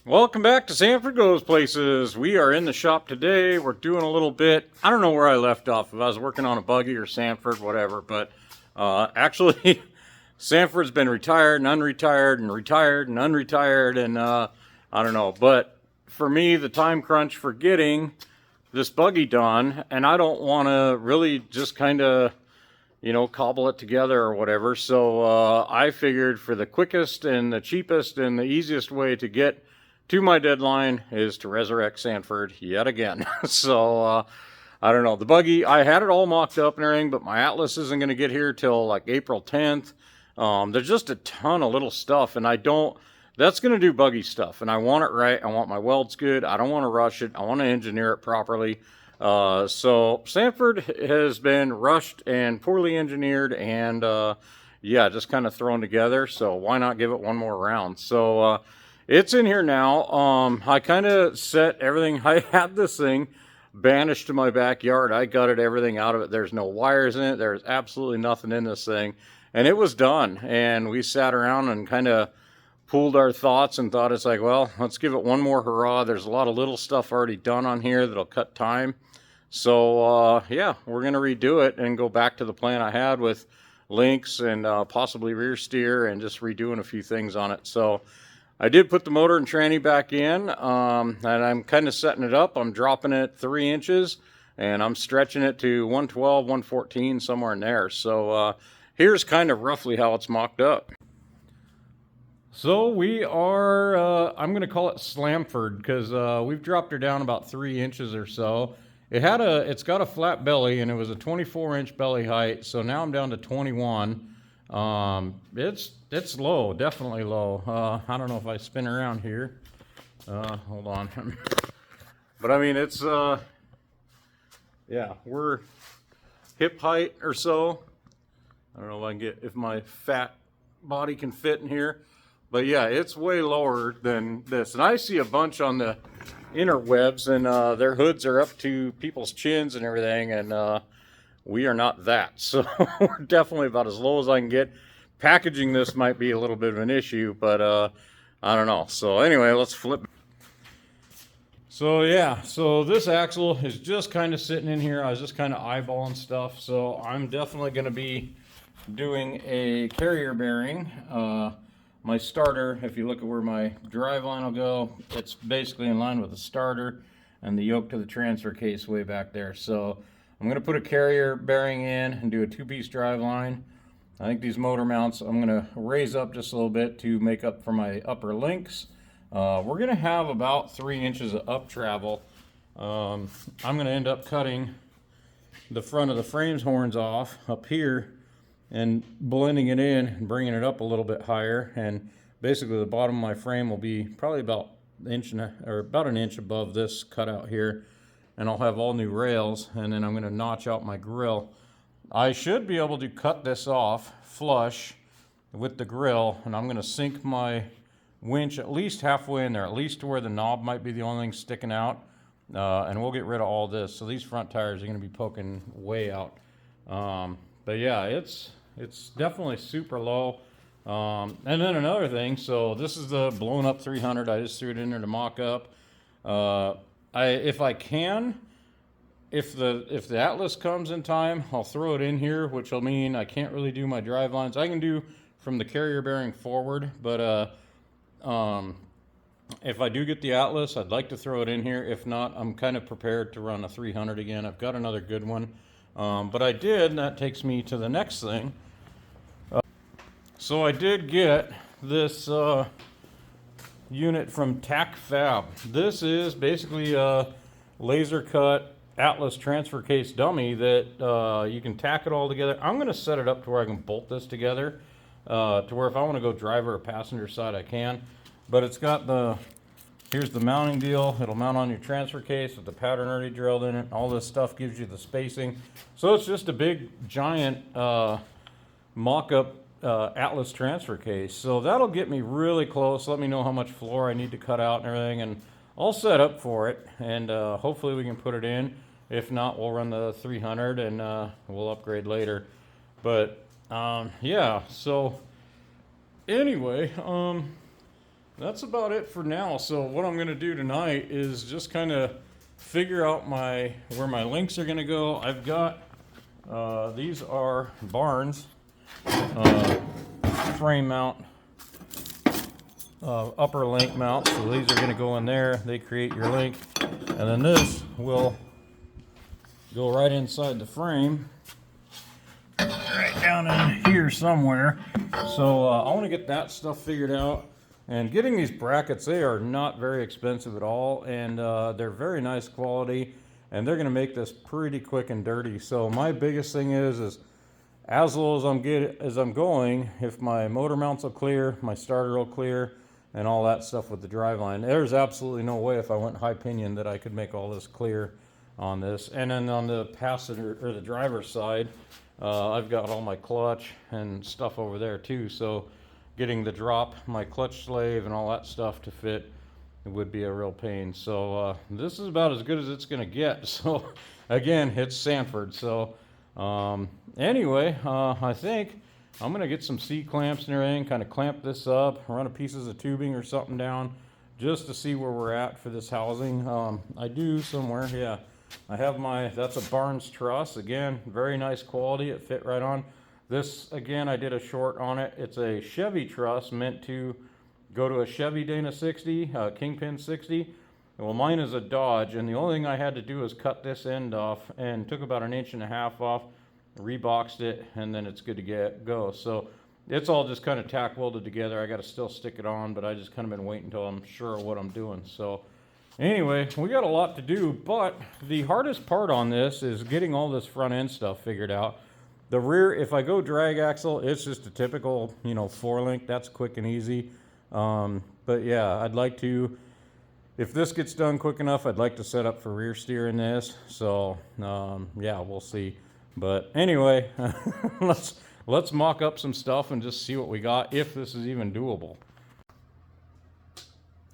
Welcome back to Sanford Goes Places. We are in the shop today. We're doing a little bit. I don't know where I left off. If I was working on a buggy or Sanford, whatever. But actually, Sanford's been retired and unretired and retired and unretired, and I don't know. But for me, the time crunch for getting this buggy done, and I don't want to really just kind of cobble it together or whatever. So I figured for the quickest and the cheapest and the easiest way to get to my deadline is to resurrect Sanford yet again. So I don't know. The buggy, I had it all mocked up and everything, but my Atlas isn't going to get here till like April 10th. There's just a ton of little stuff, and that's going to do buggy stuff, and I want it right. I want my welds good. I don't want to rush it. I want to engineer it properly. So Sanford has been rushed and poorly engineered, and yeah, just kind of thrown together. So why not give it one more round? So it's in here now. I kind of set everything. I had this thing banished to my backyard. I gutted everything out of it. There's no wires in it. There's absolutely nothing in this thing, and it was done. And we sat around and kind of pooled our thoughts and thought, it's like, well, let's give it one more hurrah. There's a lot of little stuff already done on here that'll cut time. So yeah, we're going to redo it and go back to the plan I had with links and possibly rear steer and just redoing a few things on it. So I did put the motor and tranny back in, and I'm kind of setting it up. I'm dropping it 3 inches, and I'm stretching it to 112, 114, somewhere in there. So here's kind of roughly how it's mocked up. So we are, I'm going to call it slamford, because we've dropped her down about 3 inches or so. It's got a flat belly, and it was a 24-inch belly height, so now I'm down to 21. It's low, definitely low. I don't know if I spin around here. Hold on. But I mean, it's, yeah, we're hip height or so. I don't know if my fat body can fit in here. But yeah, it's way lower than this. And I see a bunch on the interwebs, and their hoods are up to people's chins and everything, and we are not that. So we're definitely about as low as I can get. Packaging this might be a little bit of an issue, but I don't know. So anyway, let's flip. So yeah, so this axle is just kind of sitting in here. I was just kind of eyeballing stuff. So I'm definitely going to be doing a carrier bearing. My starter, if you look at where my drive line will go, it's basically in line with the starter and the yoke to the transfer case way back there. So I'm going to put a carrier bearing in and do a 2-piece drive line. I think these motor mounts I'm going to raise up just a little bit to make up for my upper links. We're going to have about 3 inches of up travel. I'm going to end up cutting the front of the frames horns off up here and blending it in and bringing it up a little bit higher, and basically the bottom of my frame will be probably about an inch above this cutout here, and I'll have all new rails, and then I'm going to notch out my grill. I should be able to cut this off flush with the grill, and I'm going to sink my winch at least halfway in there, at least to where the knob might be the only thing sticking out, and we'll get rid of all this. So these front tires are going to be poking way out. But yeah, it's definitely super low. And then another thing, so this is the blown up 300. I just threw it in there to mock up. If I can, if the Atlas comes in time, I'll throw it in here, which will mean I can't really do my drive lines. I can do from the carrier bearing forward, but if I do get the Atlas, I'd like to throw it in here. If not, I'm kind of prepared to run a 300 again. I've got another good one. But I did, and that takes me to the next thing. So I did get this unit from Tac Fab. This is basically a laser cut Atlas transfer case dummy that you can tack it all together. I'm going to set it up to where I can bolt this together to where if I want to go driver or passenger side, I can. But it's got here's the mounting deal. It'll mount on your transfer case with the pattern already drilled in it. All this stuff gives you the spacing. So it's just a big, giant mock-up Atlas transfer case. So that'll get me really close. Let me know how much floor I need to cut out and everything, and I'll set up for it, and hopefully we can put it in. If not, we'll run the 300 and we'll upgrade later. But yeah, so anyway, that's about it for now. So what I'm going to do tonight is just kind of figure out where my links are going to go. I've got these are Barnes frame mount, upper link mount. So these are going to go in there. They create your link, and then this will go right inside the frame, right down in here somewhere. So I want to get that stuff figured out. And getting these brackets, they are not very expensive at all, and they're very nice quality, and they're going to make this pretty quick and dirty. So my biggest thing is as low as I'm going, if my motor mounts will clear, my starter will clear, and all that stuff with the driveline. There's absolutely no way if I went high pinion that I could make all this clear on this. And then on the passenger or the driver's side, I've got all my clutch and stuff over there too. So getting the drop, my clutch slave and all that stuff to fit, it would be a real pain. So this is about as good as it's going to get. So again, it's Sanford. So anyway, I think I'm going to get some C-clamps and everything, kind of clamp this up, run a pieces of tubing or something down just to see where we're at for this housing. I do somewhere, yeah. I have that's a Barnes truss. Again, very nice quality. It fit right on. This, again, I did a short on it. It's a Chevy truss meant to go to a Chevy Dana 60, Kingpin 60. Well, mine is a Dodge, and the only thing I had to do was cut this end off, and took about 1.5 inches off, reboxed it, and then it's good to go. So it's all just kind of tack welded together. I got to still stick it on, but I just kind of been waiting until I'm sure of what I'm doing. So anyway, we got a lot to do, but the hardest part on this is getting all this front end stuff figured out. The rear, if I go drag axle, it's just a typical, 4-link. That's quick and easy. But yeah, I'd like to, if this gets done quick enough, I'd like to set up for rear steer in this. So yeah, we'll see. But anyway, let's mock up some stuff and just see what we got, if this is even doable.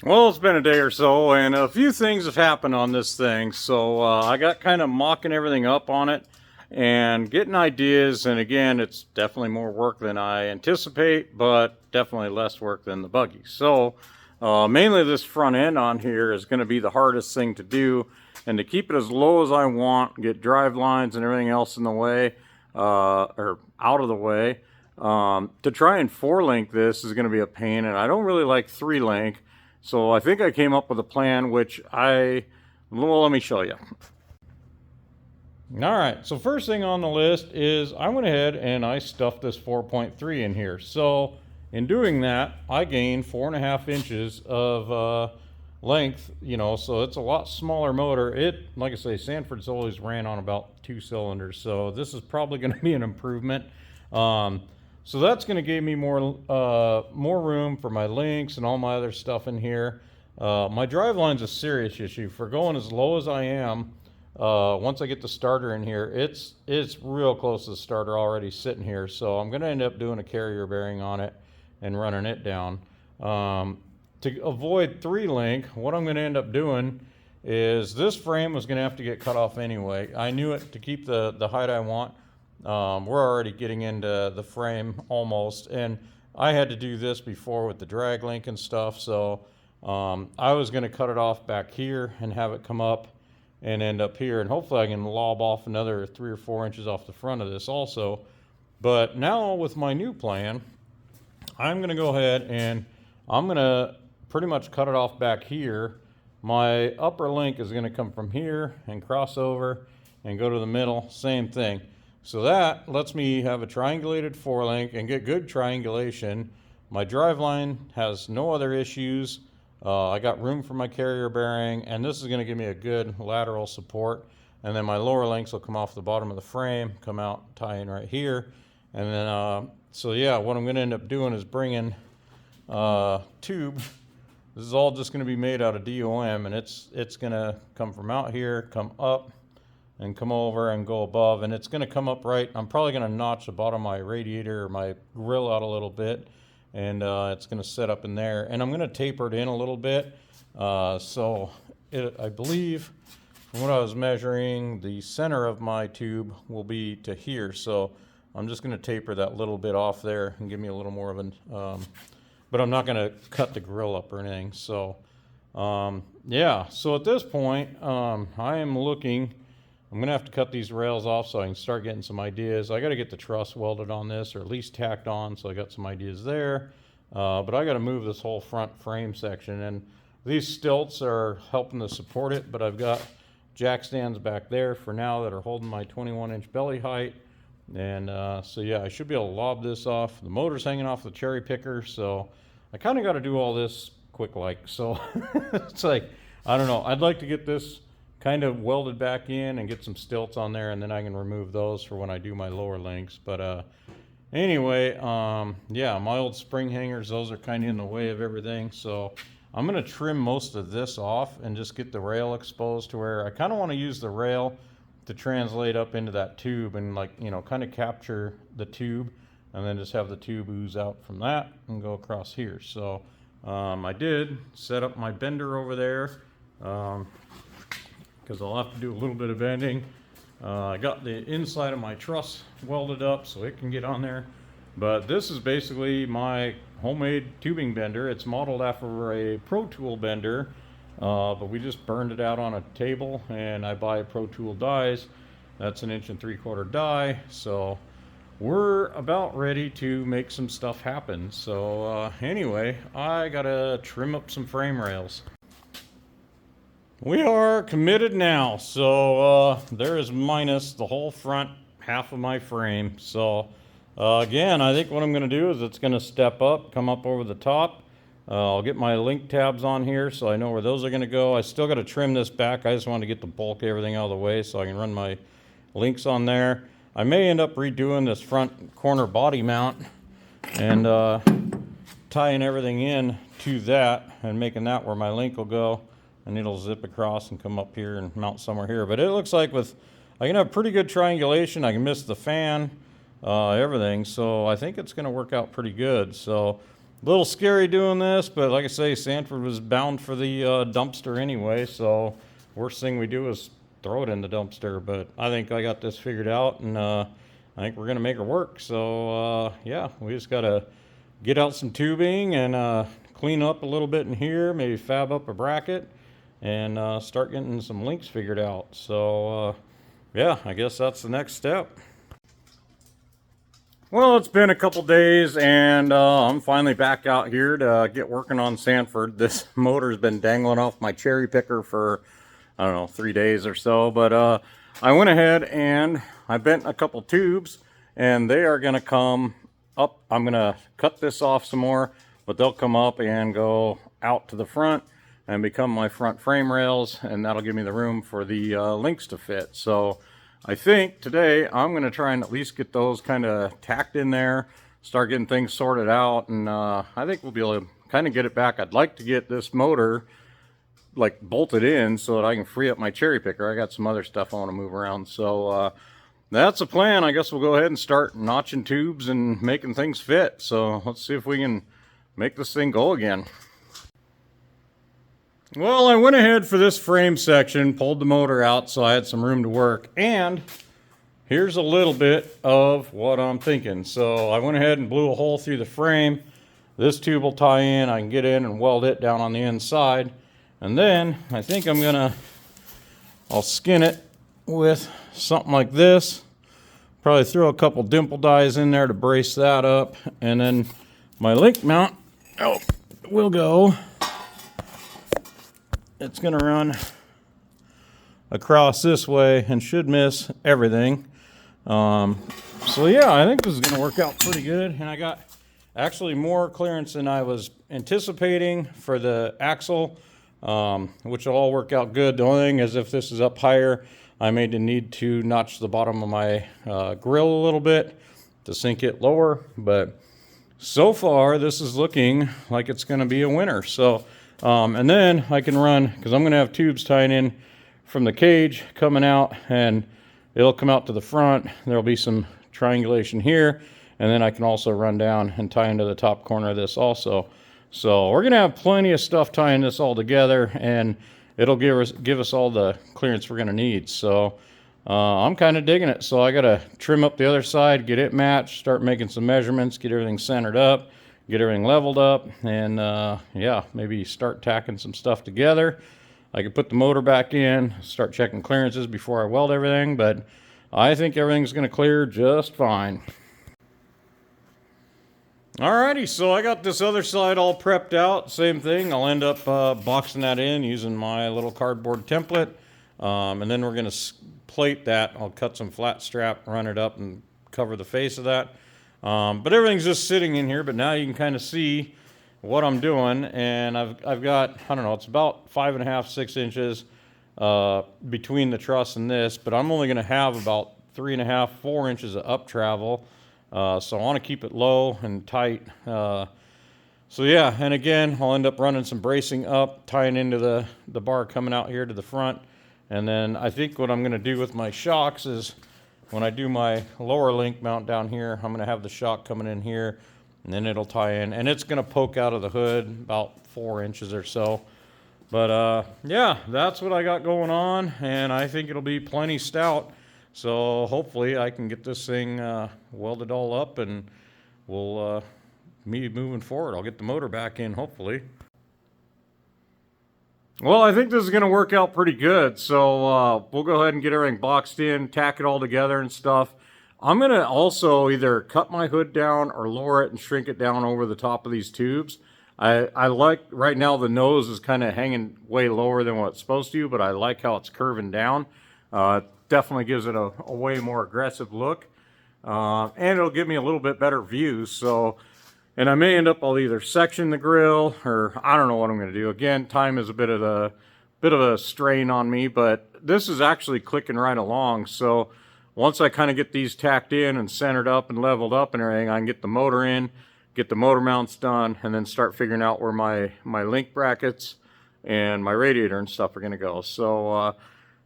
Well, it's been a day or so, and a few things have happened on this thing. So I got kind of mocking everything up on it and getting ideas. And again, it's definitely more work than I anticipate, but definitely less work than the buggy. So mainly this front end on here is going to be the hardest thing to do, and to keep it as low as I want, get drive lines and everything else in the way, or out of the way. To try and 4-link this is going to be a pain, and I don't really like 3-link. So I think I came up with a plan, which well, let me show you. All right, so first thing on the list is I went ahead and I stuffed this 4.3 in here. So in doing that, I gained 4.5 inches of length, so it's a lot smaller motor. Like I say, Sanford's always ran on about 2 cylinders, so this is probably going to be an improvement. So that's going to give me more room for my links and all my other stuff in here. My drive line's a serious issue. For going as low as I am, once I get the starter in here, it's real close to the starter already sitting here. So I'm going to end up doing a carrier bearing on it and running it down. To avoid 3-link, what I'm going to end up doing is this frame was going to have to get cut off anyway. I knew it to keep the height I want. We're already getting into the frame almost, and I had to do this before with the drag link and stuff. So I was going to cut it off back here and have it come up and end up here, and hopefully I can lob off another 3 or 4 inches off the front of this also. But now with my new plan, I'm going to go ahead and I'm going to pretty much cut it off back here. My upper link is going to come from here and cross over and go to the middle, same thing. So that lets me have a triangulated 4-link and get good triangulation. My drive line has no other issues. I got room for my carrier bearing, and this is going to give me a good lateral support. And then my lower links will come off the bottom of the frame, come out, tie in right here. And then, so yeah, what I'm going to end up doing is bringing tube. This is all just going to be made out of DOM, and it's going to come from out here, come up, and come over and go above, and it's going to come up right. I'm probably going to notch the bottom of my radiator or my grill out a little bit, and it's going to set up in there, and I'm going to taper it in a little bit. So I believe from what I was measuring, the center of my tube will be to here. So I'm just going to taper that little bit off there and give me a little more of but I'm not going to cut the grill up or anything. So, yeah, so at this point, I am looking, I'm going to have to cut these rails off so I can start getting some ideas. I got to get the truss welded on this, or at least tacked on, so I got some ideas there. But I got to move this whole front frame section, and these stilts are helping to support it, but I've got jack stands back there for now that are holding my 21-inch belly height. And so yeah, I should be able to lob this off. The motor's hanging off the cherry picker, so I kind of got to do all this quick like. So it's like, I don't know, I'd like to get this kind of welded back in and get some stilts on there, and then I can remove those for when I do my lower links. But anyway, yeah, my old spring hangers, those are kind of in the way of everything, so I'm going to trim most of this off and just get the rail exposed to where I kind of want to use the rail to translate up into that tube and, like, you know, kind of capture the tube and then just have the tube ooze out from that and go across here. So I did set up my bender over there because I'll have to do a little bit of bending. I got the inside of my truss welded up so it can get on there. But this is basically my homemade tubing bender. It's modeled after a Pro Tool bender, but we just burned it out on a table, and I buy Pro Tool dies. That's an 1 3/4 die. So we're about ready to make some stuff happen. So anyway, I gotta trim up some frame rails. We are committed now. So there is minus the whole front half of my frame. So again, I think what I'm going to do is it's going to step up, come up over the top. I'll get my link tabs on here so I know where those are going to go. I still got to trim this back. I just want to get the bulk of everything out of the way so I can run my links on there. I may end up redoing this front corner body mount and tying everything in to that and making that where my link will go, and it'll zip across and come up here and mount somewhere here. But it looks like I can have pretty good triangulation. I can miss the fan. Everything, so I think it's going to work out pretty good. So a little scary doing this, but like I say, Sanford was bound for the dumpster anyway, so worst thing we do is throw it in the dumpster. But I think I got this figured out, and I think we're going to make it work. So yeah, we just got to get out some tubing and clean up a little bit in here, maybe fab up a bracket, and start getting some links figured out. So yeah, I guess that's the next step. Well, it's been a couple days, and I'm finally back out here to get working on Sanford. This motor's been dangling off my cherry picker for, I don't know, 3 days or so. But I went ahead and I bent a couple tubes, and they are going to come up. I'm going to cut this off some more, but they'll come up and go out to the front and become my front frame rails, and that'll give me the room for the links to fit. So I think today I'm going to try and at least get those kind of tacked in there, start getting things sorted out, and I think we'll be able to kind of get it back. I'd like to get this motor like bolted in so that I can free up my cherry picker. I got some other stuff I want to move around. So that's the plan. I guess we'll go ahead and start notching tubes and making things fit. So let's see if we can make this thing go again. Well, I went ahead for this frame section, pulled the motor out so I had some room to work, and here's a little bit of what I'm thinking. So I went ahead and blew a hole through the frame. This tube will tie in. I can get in and weld it down on the inside, and then I think I'll skin it with something like this. Probably throw a couple dimple dies in there to brace that up, and then my link mount will go. It's going to run across this way and should miss everything. So yeah, I think this is going to work out pretty good. And I got actually more clearance than I was anticipating for the axle, which will all work out good. The only thing is, if this is up higher, I may need to notch the bottom of my grill a little bit to sink it lower. But so far, this is looking like it's going to be a winner. So and then I can run, because I'm going to have tubes tying in from the cage coming out, and it'll come out to the front. There'll be some triangulation here, and then I can also run down and tie into the top corner of this also. So we're going to have plenty of stuff tying this all together, and it'll give us all the clearance we're going to need. So I'm kind of digging it. So I got to trim up the other side, get it matched, start making some measurements, get everything centered up, get everything leveled up, and yeah, maybe start tacking some stuff together. I could put the motor back in, start checking clearances before I weld everything, but I think everything's going to clear just fine. Alrighty, so I got this other side all prepped out. Same thing, I'll end up boxing that in using my little cardboard template. And then we're going to plate that. I'll cut some flat strap, run it up, and cover the face of that. But everything's just sitting in here, but now you can kind of see what I'm doing. And I've got, I don't know, it's about 5.5, 6 inches between the truss and this, but I'm only going to have about 3.5, 4 inches of up travel. So I want to keep it low and tight. So yeah, and again, I'll end up running some bracing up, tying into the bar coming out here to the front. And then I think what I'm going to do with my shocks is when I do my lower link mount down here, I'm going to have the shock coming in here, and then it'll tie in. And it's going to poke out of the hood about 4 inches or so. But yeah, that's what I got going on, and I think it'll be plenty stout. So hopefully I can get this thing welded all up, and we'll be moving forward. I'll get the motor back in, hopefully. Well, I think this is going to work out pretty good. So we'll go ahead and get everything boxed in, tack it all together and stuff. I'm going to also either cut my hood down or lower it and shrink it down over the top of these tubes. I like, right now the nose is kind of hanging way lower than what it's supposed to, but I like how it's curving down. Definitely gives it a way more aggressive look, and it'll give me a little bit better view. So, and I may end up, I'll either section the grill, or I don't know what I'm going to do. Again, time is a bit of a strain on me, but this is actually clicking right along. So once I kind of get these tacked in and centered up and leveled up and everything, I can get the motor in, get the motor mounts done, and then start figuring out where my link brackets and my radiator and stuff are going to go. So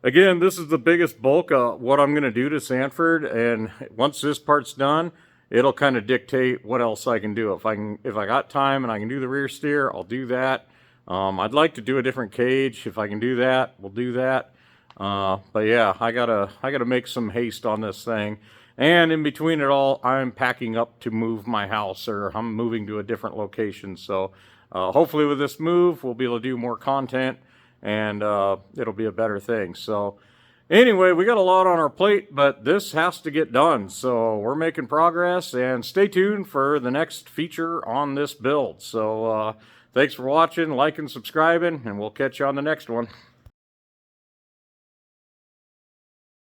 again, this is the biggest bulk of what I'm going to do to Sanford, and once this part's done, it'll kind of dictate what else I can do. If I got time and I can do the rear steer, I'll do that. I'd like to do a different cage. If I can do that, we'll do that. But yeah, I gotta make some haste on this thing. And in between it all, I'm packing up to move my house, or I'm moving to a different location. So hopefully with this move, we'll be able to do more content, and it'll be a better thing. So anyway, we got a lot on our plate, but this has to get done. So we're making progress, and stay tuned for the next feature on this build. So thanks for watching, liking, subscribing, and we'll catch you on the next one.